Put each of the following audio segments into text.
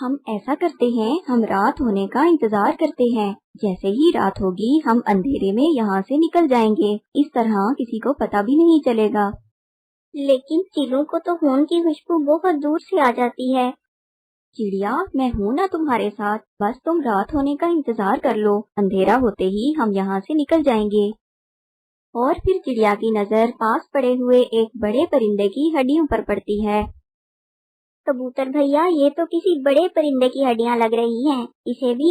ہم ایسا کرتے ہیں، ہم رات ہونے کا انتظار کرتے ہیں، جیسے ہی رات ہوگی ہم اندھیرے میں یہاں سے نکل جائیں گے، اس طرح کسی کو پتہ بھی نہیں چلے گا۔ لیکن چیلوں کو تو خون کی خوشبو بہت دور سے آ جاتی ہے۔ چڑیا، میں ہوں نا تمہارے ساتھ، بس تم رات ہونے کا انتظار کر لو، اندھیرا ہوتے ہی ہم یہاں سے نکل جائیں گے۔ اور پھر چڑیا کی نظر پاس پڑے ہوئے ایک بڑے پرندے کی ہڈیوں پر پڑتی ہے۔ کبوتر بھیا، یہ تو کسی بڑے پرندے کی ہڈیاں لگ رہی ہیں، اسے بھی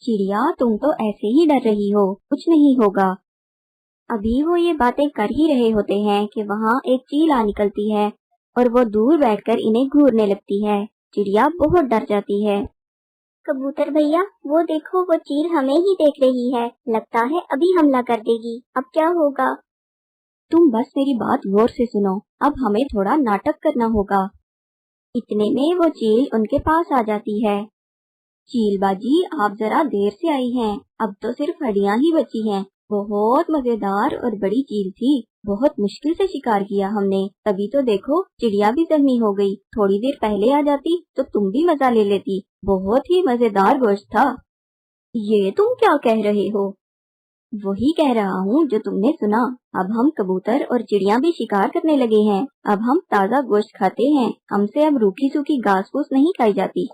چڑیا، تم تو ایسے ہی ڈر رہی ہو، کچھ نہیں ہوگا۔ ابھی وہ یہ باتیں کر ہی رہے ہوتے ہیں کہ وہاں ایک چیل آ نکلتی ہے اور وہ دور بیٹھ کر انہیں گھورنے لگتی ہے۔ چڑیا بہت ڈر جاتی ہے۔ کبوتر بھیا، وہ دیکھو، وہ چیل ہمیں ہی دیکھ رہی ہے، لگتا ہے ابھی حملہ کر دے گی، اب کیا ہوگا؟ تم بس میری بات غور سے سنو، اب ہمیں تھوڑا ناٹک کرنا ہوگا۔ اتنے میں وہ چیل ان کے پاس آ جاتی ہے۔ چیل باجی، آپ ذرا دیر سے آئی ہیں، اب تو صرف ہڈیاں ہی بچی ہیں۔ بہت مزیدار اور بڑی چیل تھی، بہت مشکل سے شکار کیا ہم نے، تبھی تو دیکھو چڑیا بھی زخمی ہو گئی، تھوڑی دیر پہلے آ جاتی تو تم بھی مزہ لے لیتی، بہت ہی مزیدار گوشت تھا۔ یہ تم کیا کہہ رہے ہو؟ وہی کہہ رہا ہوں جو تم نے سنا، اب ہم کبوتر اور چڑیاں بھی شکار کرنے لگے ہیں، اب ہم تازہ گوشت کھاتے ہیں، ہم سے اب روکھی سوکھی گھاس پھوس نہیں کھائی جاتی۔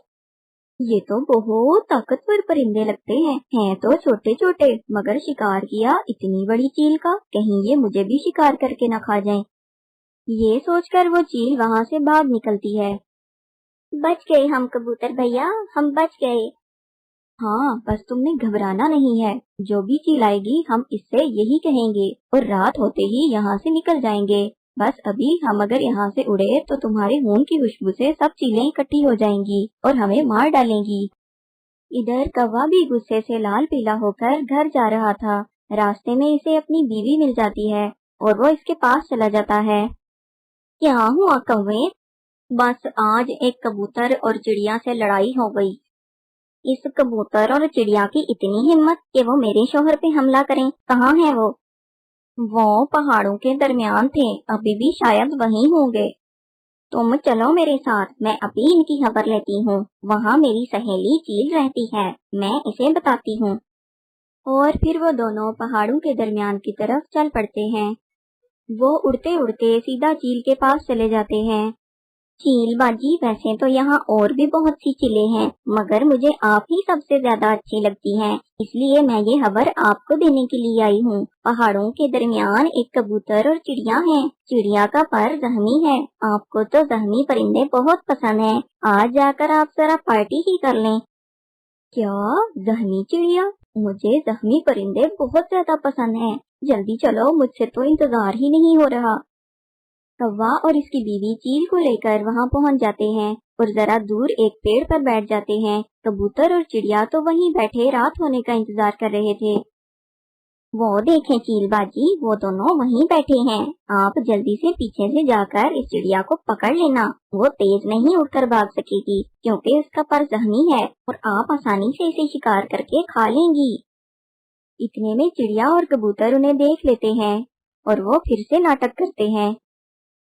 یہ تو بہت طاقتور پرندے لگتے ہیں تو چھوٹے چھوٹے، مگر شکار کیا اتنی بڑی چیل کا، کہیں یہ مجھے بھی شکار کر کے نہ کھا جائیں۔ یہ سوچ کر وہ چیل وہاں سے بھاگ نکلتی ہے۔ بچ گئے ہم کبوتر بھیا، ہم بچ گئے۔ ہاں، بس تم نے گھبرانا نہیں ہے، جو بھی چیل آئے گی ہم اس سے یہی کہیں گے اور رات ہوتے ہی یہاں سے نکل جائیں گے۔ بس ابھی ہم اگر یہاں سے اڑے تو تمہارے خون کی خوشبو سے سب چیلیں اکٹھی ہو جائیں گی اور ہمیں مار ڈالیں گی۔ ادھر کوا بھی غصے سے لال پیلا ہو کر گھر جا رہا تھا، راستے میں اسے اپنی بیوی مل جاتی ہے اور وہ اس کے پاس چلا جاتا ہے۔ کیا ہوا کوے؟ بس آج ایک کبوتر اور چڑیا سے لڑائی ہو گئی۔ اس کبوتر اور چڑیا کی اتنی ہمت کہ وہ میرے شوہر پہ حملہ کریں، کہاں ہے وہ؟ وہ پہاڑوں کے درمیان تھے، ابھی بھی شاید وہیں ہوں گے۔ تم چلو میرے ساتھ، میں ابھی ان کی خبر لیتی ہوں، وہاں میری سہیلی چیل رہتی ہے، میں اسے بتاتی ہوں۔ اور پھر وہ دونوں پہاڑوں کے درمیان کی طرف چل پڑتے ہیں۔ وہ اڑتے اڑتے سیدھا چیل کے پاس چلے جاتے ہیں۔ چیل باجی، ویسے تو یہاں اور بھی بہت سی چیلیں ہیں، مگر مجھے آپ ہی سب سے زیادہ اچھی لگتی ہیں، اس لیے میں یہ خبر آپ کو دینے کے لیے آئی ہوں۔ پہاڑوں کے درمیان ایک کبوتر اور چڑیا ہے، چڑیا کا پر زخمی ہے، آپ کو تو زخمی پرندے بہت پسند ہیں، آج جا کر آپ ذرا پارٹی ہی کر لیں۔ کیا زخمی چڑیا؟ مجھے زخمی پرندے بہت زیادہ پسند ہیں، جلدی چلو، مجھ سے تو انتظار ہی نہیں ہو رہا۔ کوا اور اس کی بیوی چیل کو لے کر وہاں پہنچ جاتے ہیں اور ذرا دور ایک پیڑ پر بیٹھ جاتے ہیں۔ کبوتر اور چڑیا تو وہیں بیٹھے رات ہونے کا انتظار کر رہے تھے۔ وہ دیکھیں چیل باجی، وہ دونوں وہیں بیٹھے ہیں، آپ جلدی سے پیچھے سے جا کر اس چڑیا کو پکڑ لینا، وہ تیز نہیں اڑ کر بھاگ سکے گی کیونکہ اس کا پر زخمی ہے اور آپ آسانی سے اسے شکار کر کے کھا لیں گی۔ اتنے میں چڑیا اور کبوتر انہیں دیکھ لیتے ہیں اور وہ پھر سے ناٹک کرتے ہیں۔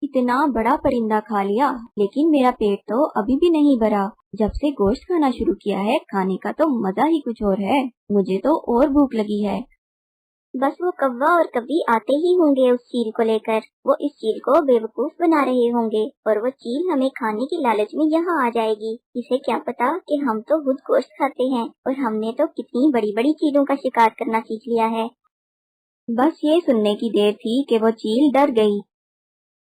اتنا بڑا پرندہ کھا لیا، لیکن میرا پیٹ تو ابھی بھی نہیں بھرا، جب سے گوشت کھانا شروع کیا ہے کھانے کا تو مزہ ہی کچھ اور ہے، مجھے تو اور بھوک لگی ہے۔ بس وہ کوا اور کبھی آتے ہی ہوں گے اس چیل کو لے کر، وہ اس چیل کو بے وقوف بنا رہے ہوں گے اور وہ چیل ہمیں کھانے کی لالچ میں یہاں آ جائے گی، اسے کیا پتا کہ ہم تو خود گوشت کھاتے ہیں اور ہم نے تو کتنی بڑی بڑی چیلوں کا شکار کرنا سیکھ لیا ہے۔ بس یہ سننے کی دیر تھی کہ وہ چیل ڈر گئی۔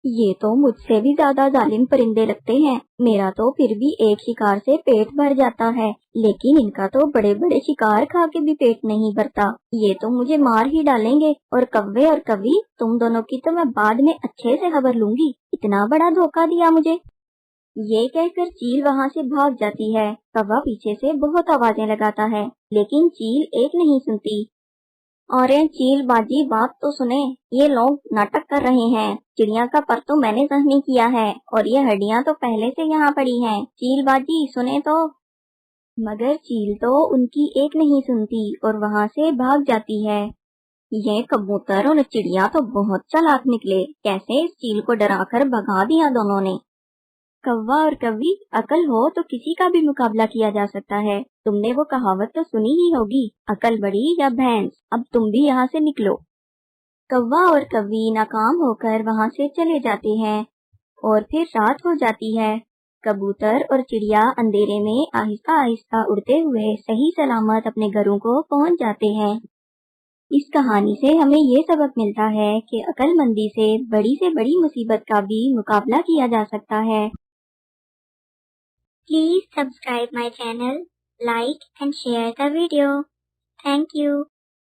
یہ تو مجھ سے بھی زیادہ ظالم پرندے لگتے ہیں، میرا تو پھر بھی ایک شکار سے پیٹ بھر جاتا ہے، لیکن ان کا تو بڑے بڑے شکار کھا کے بھی پیٹ نہیں بھرتا، یہ تو مجھے مار ہی ڈالیں گے، اور کوے اور کوی، تم دونوں کی تو میں بعد میں اچھے سے خبر لوں گی، اتنا بڑا دھوکہ دیا مجھے۔ یہ کہہ کر چیل وہاں سے بھاگ جاتی ہے۔ کوا پیچھے سے بہت آوازیں لگاتا ہے، لیکن چیل ایک نہیں سنتی۔ اور چیل باجی بات تو سنیں، یہ لوگ ناٹک کر رہے ہیں، چڑیا کا پر تو میں نے زخمی کیا ہے اور یہ ہڈیاں تو پہلے سے یہاں پڑی ہیں، چیل باجی سنیں تو۔ مگر چیل تو ان کی ایک نہیں سنتی اور وہاں سے بھاگ جاتی ہے۔ یہ کبوتر اور چڑیا تو بہت چالاک نکلے، کیسے اس چیل کو ڈرا کر بھگا دیا دونوں نے۔ کوا اور کوی، عقل ہو تو کسی کا بھی مقابلہ کیا جا سکتا ہے۔ تم نے وہ کہاوت تو سنی ہی ہوگی، عقل بڑی یا بھینس، اب تم بھی یہاں سے نکلو۔ کوا اور کوی ناکام ہو کر وہاں سے چلے جاتے ہیں اور پھر رات ہو جاتی ہے۔ کبوتر اور چڑیا اندھیرے میں آہستہ آہستہ اڑتے ہوئے صحیح سلامت اپنے گھروں کو پہنچ جاتے ہیں۔ اس کہانی سے ہمیں یہ سبق ملتا ہے کہ عقل مندی سے بڑی مصیبت کا بھی مقابلہ کیا جا سکتا ہے۔ Please subscribe my channel, like and share the video. Thank you.